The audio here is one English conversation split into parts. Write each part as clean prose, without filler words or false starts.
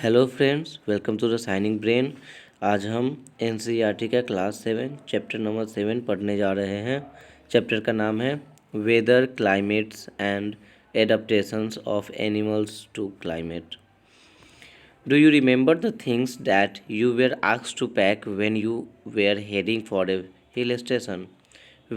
Hello friends, welcome to the signing brain. आज हम NCERT का क्लास 7 चैप्टर नंबर 7 पढ़ने जा रहे हैं। चैप्टर का नाम है weather climates and adaptations of animals to climate. Do you remember the things that you were asked to pack when you were heading for a hill station?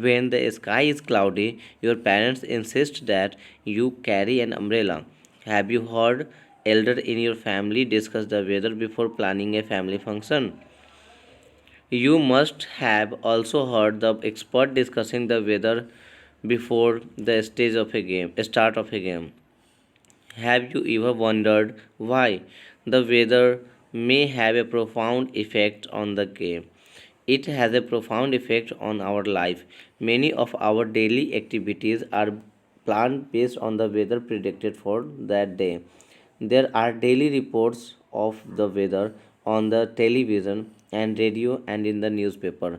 When the sky is cloudy, your parents insist that you carry an umbrella. Have you heard elder in your family discuss the weather before planning a family function? You must have also heard the expert discussing the weather before the start of a game. Have you ever wondered why the weather may have a profound effect on the game? It has a profound effect on our life. Many of our daily activities are planned based on the weather predicted for that day. There are daily reports of the weather on the television and radio and in the newspaper.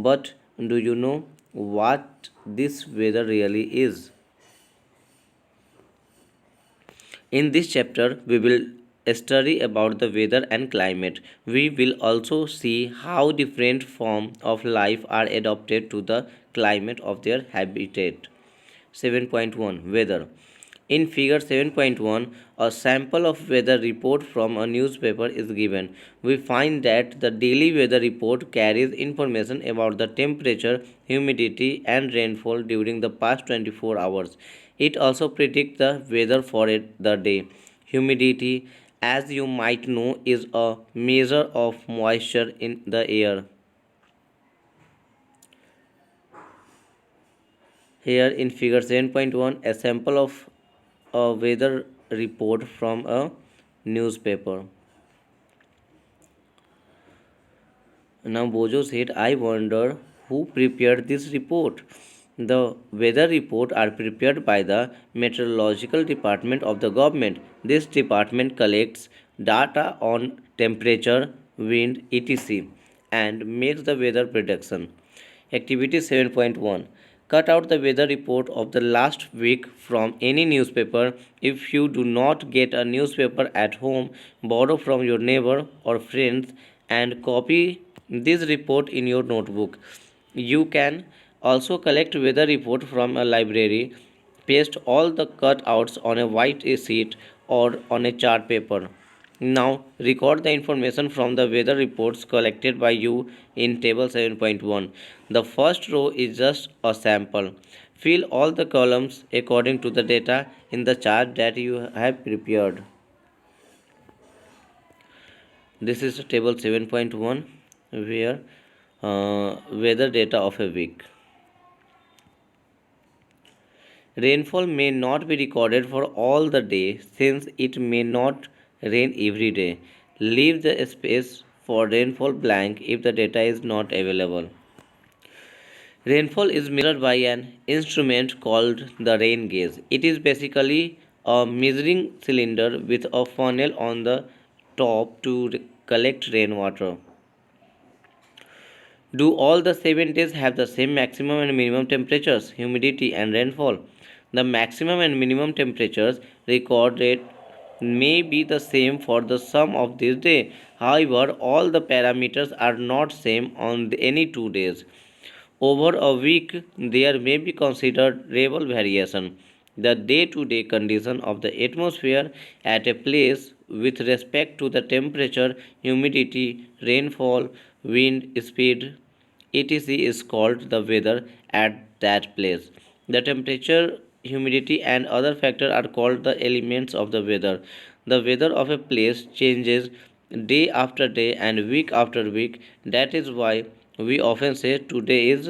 But do you know what this weather really is? In this chapter, we will study about the weather and climate. We will also see how different forms of life are adapted to the climate of their habitat. 7.1 Weather. In figure 7.1, a sample of weather report from a newspaper is given. We find that the daily weather report carries information about the temperature, humidity, and rainfall during the past 24 hours. It also predicts the weather for the day. Humidity, as you might know, is a measure of moisture in the air. Here in figure 7.1, a sample of a weather report from a newspaper. Now Bojo said, I wonder who prepared this report. The weather report are prepared by the meteorological department of the government. This department collects data on temperature, wind, etc. and makes the weather prediction. Activity 7.1. Cut out the weather report of the last week from any newspaper. If you do not get a newspaper at home, borrow from your neighbor or friends and copy this report in your notebook. You can also collect weather report from a library. Paste all the cutouts on a white sheet or on a chart paper. Now, record the information from the weather reports collected by you in table 7.1. The first row is just a sample. Fill all the columns according to the data in the chart that you have prepared. This is table 7.1 where weather data of a week. Rainfall may not be recorded for all the day since it may not rain every day. Leave the space for rainfall blank if the data is not available. Rainfall is measured by an instrument called the rain gauge. It is basically a measuring cylinder with a funnel on the top to collect rainwater. Do all the 7 days have the same maximum and minimum temperatures, humidity, and rainfall? The maximum and minimum temperatures recorded may be the same for the sum of these days. However, all the parameters are not same on any 2 days. Over a week, there may be considerable variation. The day-to-day condition of the atmosphere at a place with respect to the temperature, humidity, rainfall, wind speed, etc. is called the weather at that place. The temperature, humidity, and other factors are called the elements of the weather. The weather of a place changes day after day and week after week. That is why we often say today's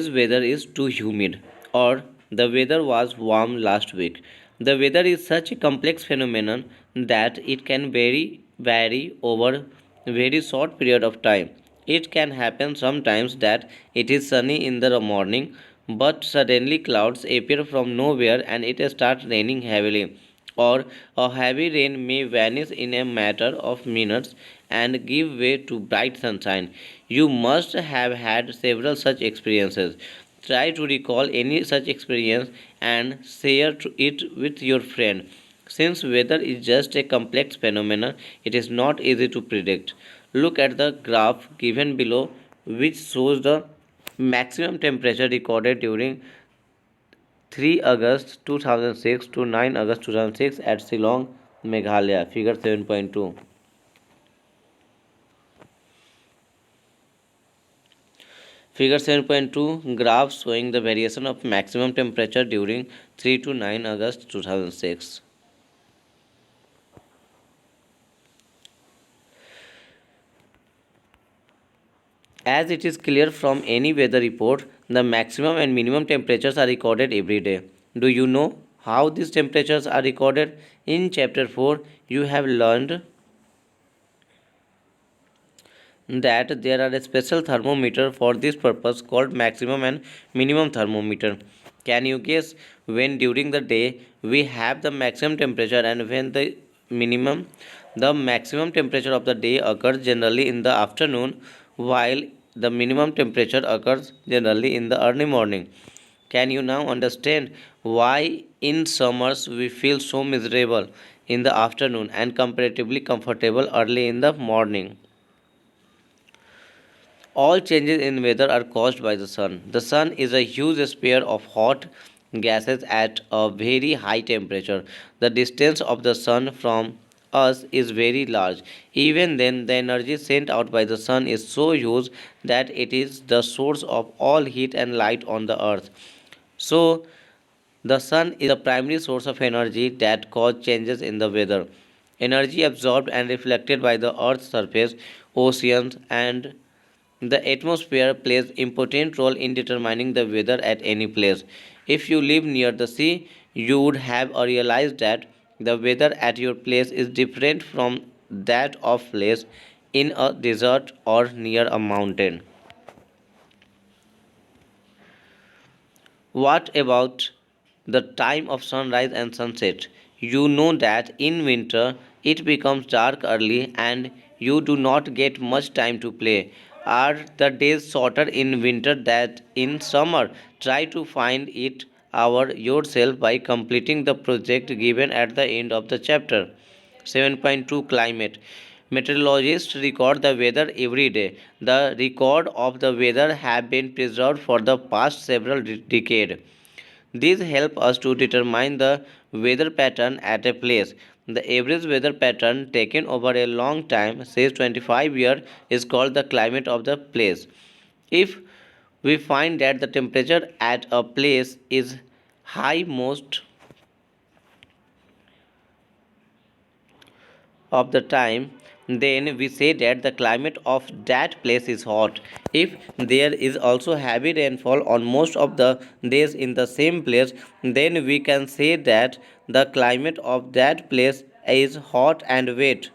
weather is too humid or the weather was warm last week. The weather is such a complex phenomenon that it can vary over a very short period of time. It can happen sometimes that it is sunny in the morning, but suddenly clouds appear from nowhere and it starts raining heavily, or a heavy rain may vanish in a matter of minutes and give way to bright sunshine. You must have had several such experiences. Try to recall any such experience and share it with your friend. Since weather is just a complex phenomenon, it is not easy to predict. Look at the graph given below, which shows the maximum temperature recorded during 3 August 2006 to 9 August 2006 at Shillong, Meghalaya. Figure 7.2. Figure 7.2 graph showing the variation of maximum temperature during 3 to 9 August 2006. As it is clear from any weather report, the maximum and minimum temperatures are recorded every day. Do you know how these temperatures are recorded? In chapter 4, you have learned that there are a special thermometer for this purpose called maximum and minimum thermometer. Can you guess when during the day we have the maximum temperature and when the minimum? The maximum temperature of the day occurs generally in the afternoon, while the minimum temperature occurs generally in the early morning. Can you now understand why in summers we feel so miserable in the afternoon and comparatively comfortable early in the morning? All changes in weather are caused by the sun. The sun is a huge sphere of hot gases at a very high temperature. The distance of the sun from us is very large. Even then, the energy sent out by the sun is so huge that it is the source of all heat and light on the earth. So, the sun is the primary source of energy that causes changes in the weather. Energy absorbed and reflected by the earth's surface, oceans, and the atmosphere plays important role in determining the weather at any place. If you live near the sea, you would have realized that the weather at your place is different from that of place in a desert or near a mountain. What about the time of sunrise and sunset? You know that in winter it becomes dark early and you do not get much time to play. Are the days shorter in winter than in summer? Try to find it out yourself by completing the project given at the end of the chapter. 7.2 Climate. Meteorologists record the weather every day. The record of the weather have been preserved for the past several decades. These help us to determine the weather pattern at a place. The average weather pattern taken over a long time, say 25 years, is called the climate of the place. If we find that the temperature at a place is high most of the time, then we say that the climate of that place is hot. If there is also heavy rainfall on most of the days in the same place, then we can say that the climate of that place is hot and wet.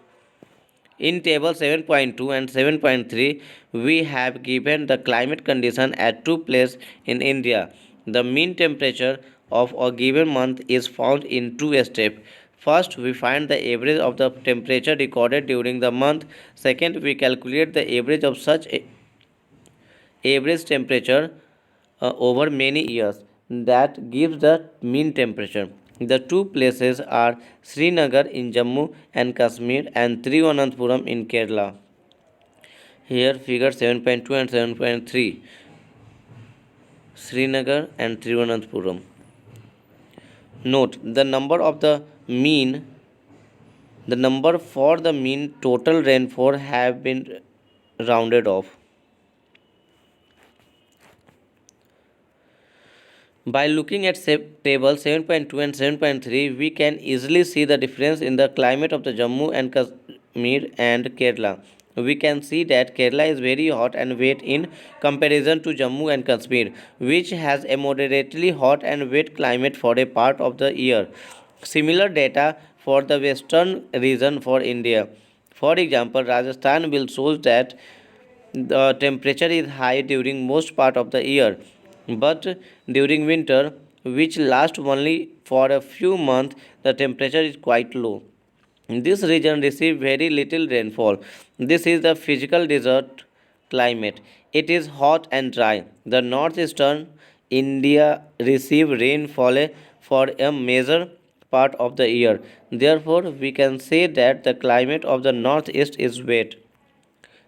In table 7.2 and 7.3, we have given the climate condition at two places in India. The mean temperature of a given month is found in two steps. First, we find the average of the temperature recorded during the month. Second, we calculate the average of such average temperature over many years. That gives the mean temperature. The two places are Srinagar in Jammu and Kashmir and Thiruvananthapuram in Kerala. Here figure 7.2 and 7.3, Srinagar and Thiruvananthapuram. Note the number for the mean total rainfall have been rounded off. By looking at table 7.2 and 7.3, we can easily see the difference in the climate of the Jammu and Kashmir and Kerala. We can see that Kerala is very hot and wet in comparison to Jammu and Kashmir, which has a moderately hot and wet climate for a part of the year. Similar data for the western region for India. For example, Rajasthan will show that the temperature is high during most part of the year, but during winter, which lasts only for a few months, the temperature is quite low. This region receives very little rainfall. This is the physical desert climate. It is hot and dry. The northeastern India receive rainfall for a major part of the year. Therefore, we can say that the climate of the northeast is wet.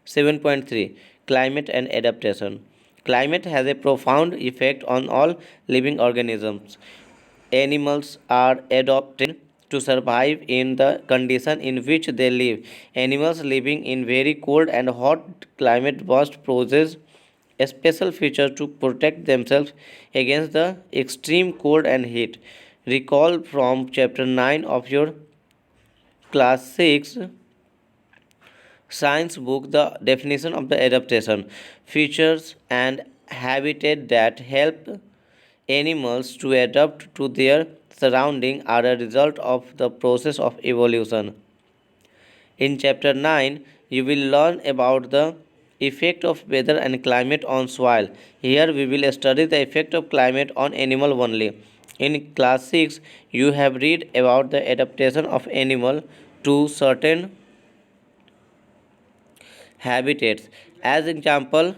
7.3 Climate and Adaptation. Climate has a profound effect on all living organisms. Animals are adapted to survive in the condition in which they live. Animals living in very cold and hot climate must possess a special feature to protect themselves against the extreme cold and heat. Recall from chapter 9 of your class 6 science book the definition of the adaptation, features and habitat that help animals to adapt to their surrounding are a result of the process of evolution. In chapter 9, you will learn about the effect of weather and climate on soil. Here we will study the effect of climate on animal only. In class 6, you have read about the adaptation of animal to certain habitats. As example,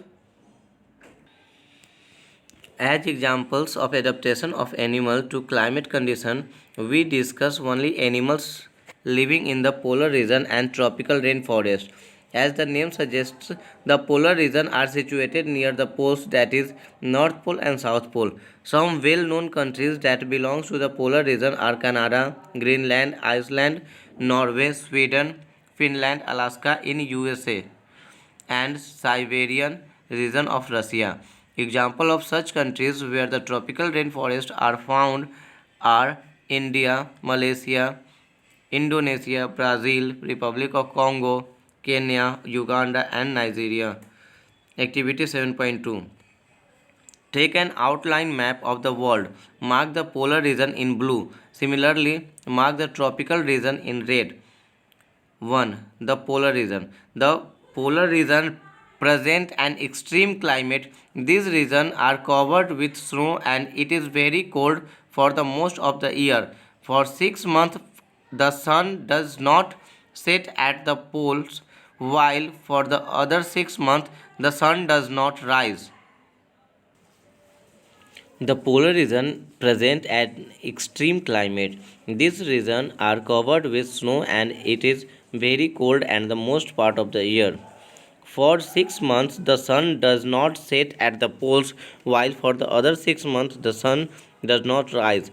As examples of adaptation of animal to climate condition, we discuss only animals living in the polar region and tropical rainforest. As the name suggests, the polar region are situated near the poles, that is North Pole and South Pole. Some well-known countries that belong to the polar region are Canada, Greenland, Iceland, Norway, Sweden, Finland, Alaska in USA and Siberian region of Russia. Example of such countries where the tropical rainforests are found are India, Malaysia, Indonesia, Brazil, Republic of Congo, Kenya, Uganda and Nigeria. Activity 7.2. Take an outline map of the world. Mark the polar region in blue. Similarly, mark the tropical region in red. 1. The polar region. The polar region present an extreme climate. These regions are covered with snow and it is very cold for the most of the year. For 6 months the sun does not set at the poles, while for the other 6 months the sun does not rise. The polar region present an extreme climate. These regions are covered with snow and it is very cold and the most part of the year. For 6 months the sun does not set at the poles, while for the other 6 months the sun does not rise.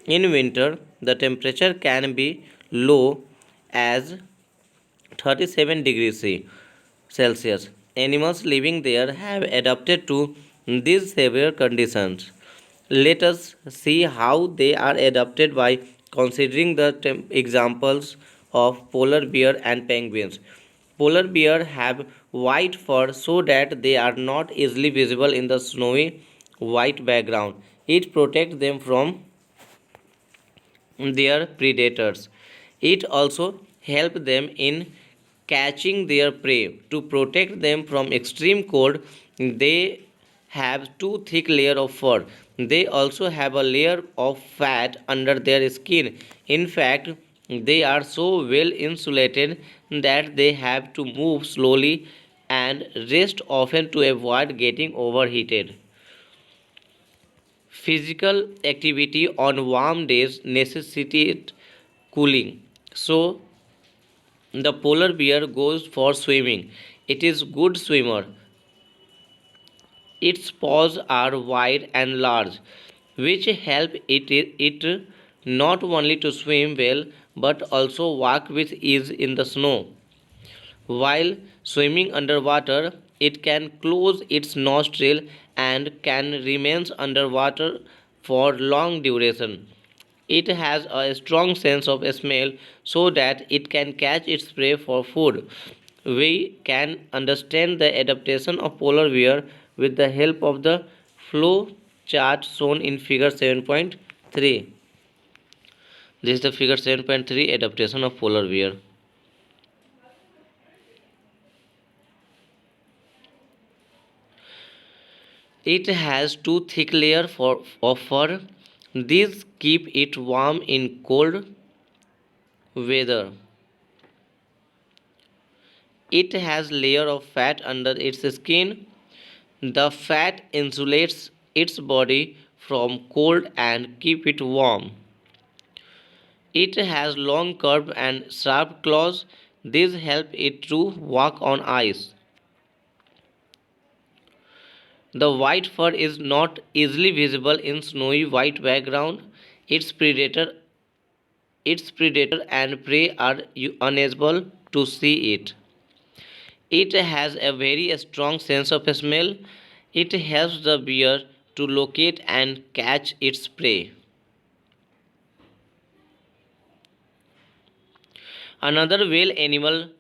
In winter the temperature can be low as 37 degrees Celsius. Animals living there have adapted to these severe conditions. Let us see how they are adapted by considering the examples of polar bear and penguins. Polar bear have white fur so that they are not easily visible in the snowy white background. It protects them from their predators. It also helps them in catching their prey. To protect them from extreme cold, they have two thick layer of fur. They also have a layer of fat under their skin. In fact, they are so well insulated that they have to move slowly and rest often to avoid getting overheated. Physical activity on warm days necessitate cooling. So the polar bear goes for swimming. It is good swimmer. Its paws are wide and large, which help it not only to swim well but also walk with ease in the snow. While swimming underwater, it can close its nostril and can remain underwater for long duration. It has a strong sense of smell so that it can catch its prey for food. We can understand the adaptation of polar bear with the help of the flow chart shown in figure 7.3. This is the figure 7.3 adaptation of polar bear. It has two thick layers of fur. These keep it warm in cold weather. It has layer of fat under its skin. The fat insulates its body from cold and keep it warm. It has long curved and sharp claws. These help it to walk on ice. The white fur is not easily visible in snowy white background. Its predator its predator and prey are unable to see it. It has a very strong sense of smell. It helps the bear to locate and catch its prey. Another whale animal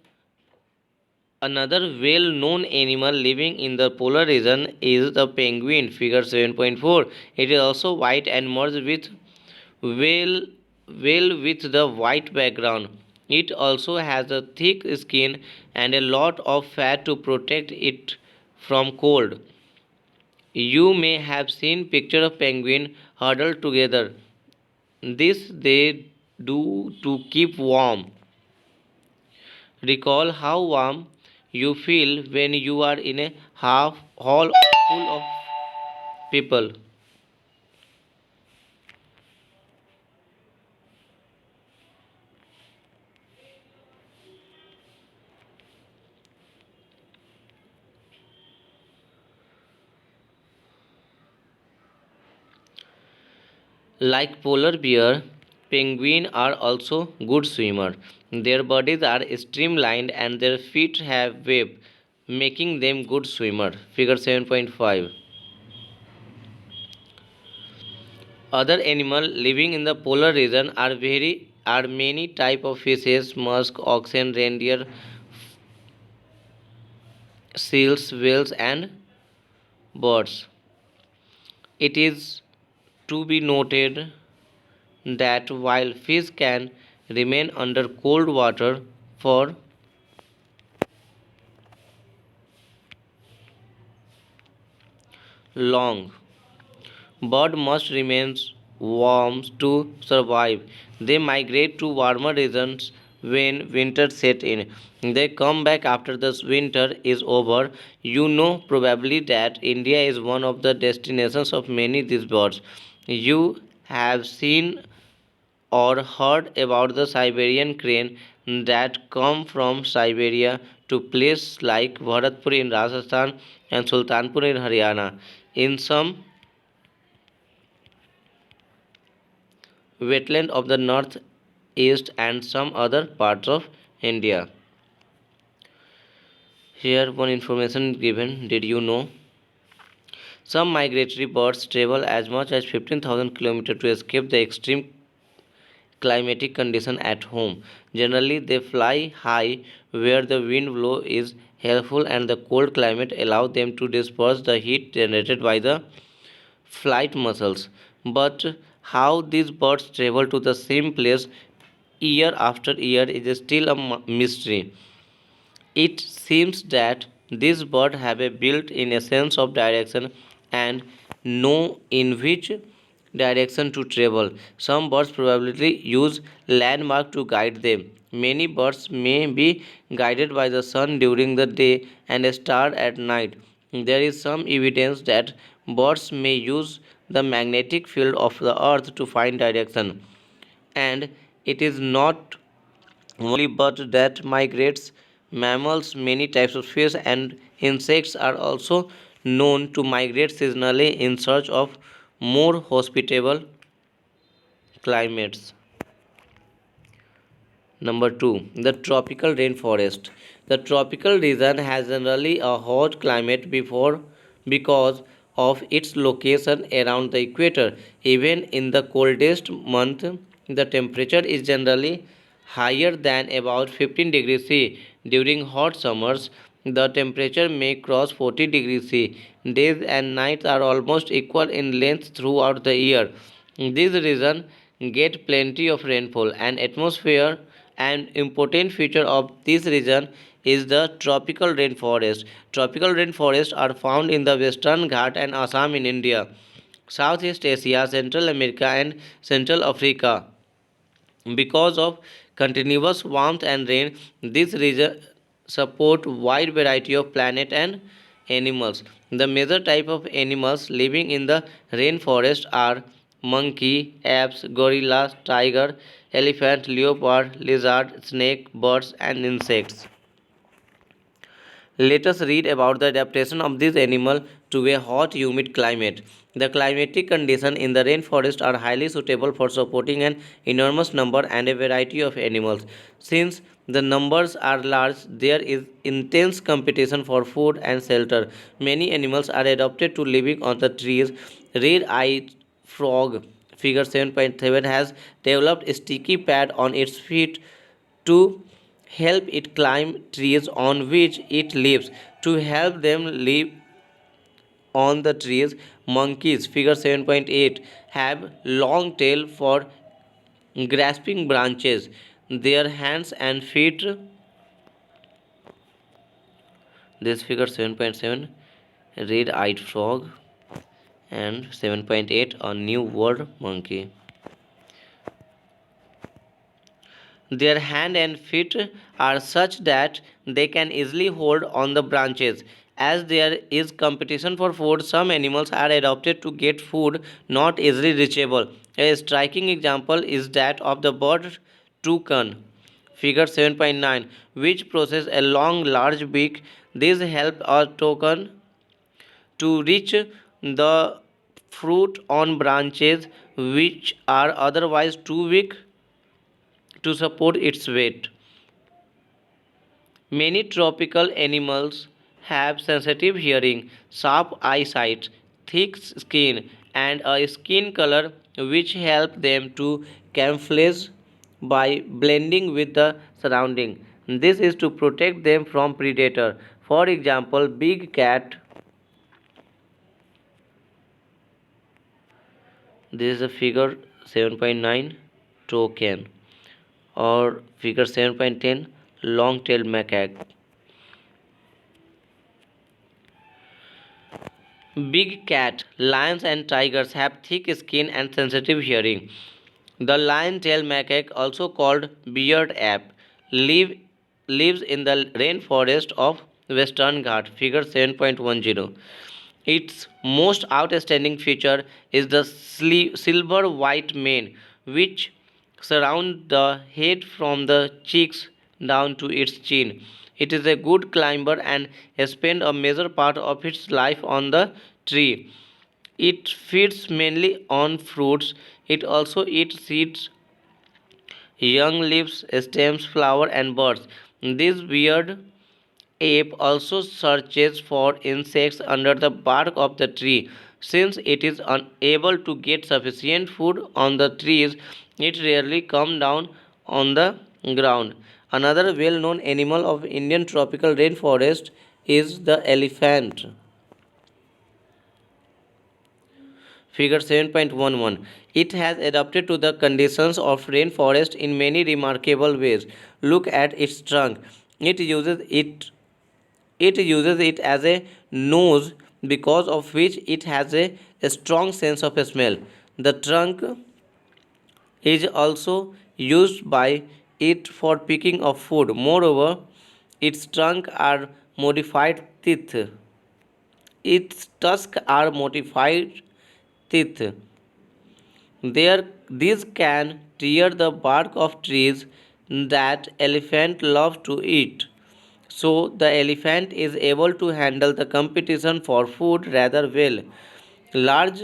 Another well-known animal living in the polar region is the penguin, figure 7.4. It is also white and merged with well, with the white background. It also has a thick skin and a lot of fat to protect it from cold. You may have seen pictures of penguins huddled together. This they do to keep warm. Recall how warm you feel when you are in a half hall full of people. Like polar bear, penguins are also good swimmers. Their bodies are streamlined and their feet have web, making them good swimmers. Figure 7.5. Other animals living in the polar region are many type of fishes, musk, oxen, reindeer, seals, whales, and birds. It is to be noted that while fish can remain under cold water for long, birds must remain warm to survive. They migrate to warmer regions when winter sets in. They come back after the winter is over. You know probably that India is one of the destinations of many these birds. You have seen or heard about the Siberian crane that come from Siberia to places like Bharatpur in Rajasthan and Sultanpur in Haryana. In some wetland of the north east and some other parts of India. Here one information given. Did you know? Some migratory birds travel as much as 15,000 kilometers to escape the extreme climatic condition at home. Generally, they fly high where the wind blow is helpful and the cold climate allow them to disperse the heat generated by the flight muscles. But how these birds travel to the same place year after year is still a mystery. It seems that these birds have a built-in sense of direction and know in which direction to travel. Some birds probably use landmark to guide them. Many birds may be guided by the sun during the day and a star at night. There is some evidence that birds may use the magnetic field of the earth to find direction, and it is not only bird that migrates. Mammals, many types of fish, and insects are also known to migrate seasonally in search of more hospitable climates. Number two, the tropical rainforest. The tropical region has generally a hot climate because of its location around the equator. Even in the coldest month, the temperature is generally higher than about 15 degrees C. During hot summers, the temperature may cross 40 degrees C. Days and nights are almost equal in length throughout the year. This region get plenty of rainfall and atmosphere. An important feature of this region is the tropical rainforest. Tropical rainforests are found in the Western Ghat and Assam in India, Southeast Asia, Central America, and Central Africa. Because of continuous warmth and rain, this region support wide variety of plant and animals. The major type of animals living in the rainforest are monkey, apes, gorilla, tiger, elephant, leopard, lizard, snake, birds and insects. Let us read about the adaptation of this animal to a hot, humid climate. The climatic conditions in the rainforest are highly suitable for supporting an enormous number and a variety of animals. Since the numbers are large, there is intense competition for food and shelter. Many animals are adapted to living on the trees. Red-eyed frog, figure 7.7, has developed a sticky pad on its feet to help it climb trees on which it lives. To help them live on the trees, monkeys, figure 7.8, have long tail for grasping branches. Their hands and feet, this figure 7.7, red-eyed frog, and 7.8, a new world monkey. Their hand and feet are such that they can easily hold on the branches. As there is competition for food, some animals are adopted to get food not easily reachable. A striking example is that of the bird toucan, figure 7.9, which possesses a long, large beak. This helps a toucan to reach the fruit on branches which are otherwise too weak to support its weight. Many tropical animals have sensitive hearing, sharp eyesight, thick skin, and a skin color which help them to camouflage by blending with the surrounding. This is to protect them from predator. For example, big cat. This is a figure 7.9 token, or figure 7.10 long-tailed macaque. Big cat, lions and tigers have thick skin and sensitive hearing. The lion-tailed macaque, also called beard ape, live, lives in the rainforest of Western Ghats. Figure 7.10. Its most outstanding feature is the silver white mane, which surround the head from the cheeks down to its chin. It is a good climber and spends a major part of its life on the tree. It feeds mainly on fruits. It also eats seeds, young leaves, stems, flowers, and birds. This weird ape also searches for insects under the bark of the tree. Since it is unable to get sufficient food on the trees, it rarely comes down on the ground. Another well known animal of Indian tropical rainforest is the elephant. Figure 7.11. It has adapted to the conditions of rainforest in many remarkable ways. Look at its trunk. It uses it It uses it as a nose, because of which it has a strong sense of smell. The trunk is also used by it for picking of food. Moreover, its trunk are modified teeth. Its tusks are modified teeth. These can tear the bark of trees that elephant love to eat. So the elephant is able to handle the competition for food rather well. Large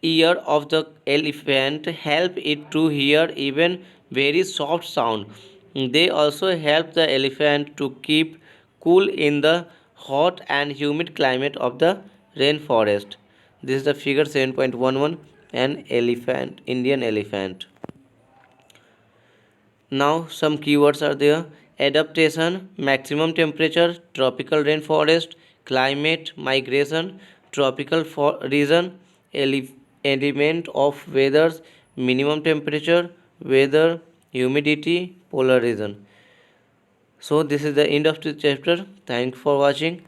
ear of the elephant help it to hear even very soft sound. They also help the elephant to keep cool in the hot and humid climate of the rainforest. This is the figure 7.11, an elephant, Indian elephant. Now some keywords are there: adaptation, maximum temperature, tropical rainforest, climate, migration, tropical region, element of weathers, minimum temperature, weather, humidity, polar region. So this is the end of the chapter. Thanks for watching.